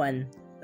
1،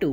2،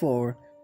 4،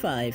5،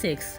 6،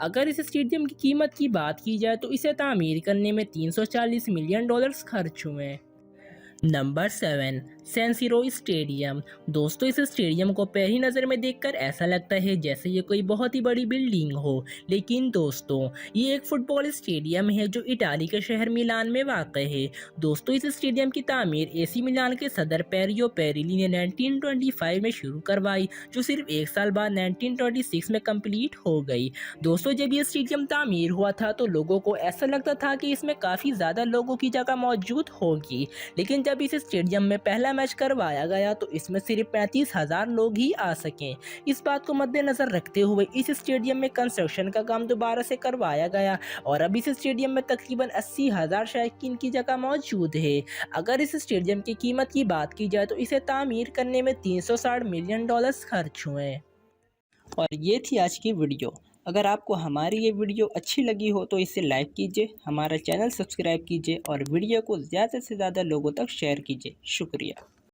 अगर इस स्टेडियम की कीमत की बात की जाए तो इसे तामीर करने में $340 मिलियन खर्च हुए। नंबर 7, सैन सिरो स्टेडियम। दोस्तों, इस स्टेडियम को पहली नज़र में देखकर ऐसा लगता है जैसे ये कोई बहुत ही बड़ी बिल्डिंग हो, लेकिन दोस्तों ये एक फुटबॉल स्टेडियम है जो इटाली के शहर मिलान में वाक़ है। दोस्तों, इस स्टेडियम की तामीर एसी मिलान के सदर पेरियो पेरिली ने 1925 में शुरू करवाई, जो सिर्फ एक साल बाद 1926 में कंप्लीट हो गई। दोस्तों, जब ये स्टेडियम तामीर हुआ था तो लोगों को ऐसा लगता था कि इसमें काफ़ी ज़्यादा लोगों की जगह मौजूद होगी, लेकिन जब इस स्टेडियम में पहला मैच करवाया गया तो इसमें सिर्फ 35,000 लोग ही आ सके। इस बात को मद्देनजर रखते हुए इस स्टेडियम में कंस्ट्रक्शन का काम दोबारा से करवाया गया और अब इस स्टेडियम में तकरीबन 80,000 शायकीन की जगह मौजूद है। अगर इस स्टेडियम की कीमत की बात की जाए तो इसे तामीर करने में $360 मिलियन खर्च हुए। और ये थी आज की वीडियो। अगर आपको हमारी ये वीडियो अच्छी लगी हो तो इसे लाइक कीजिए, हमारा चैनल सब्सक्राइब कीजिए और वीडियो को ज़्यादा से ज़्यादा लोगों तक शेयर कीजिए। शुक्रिया।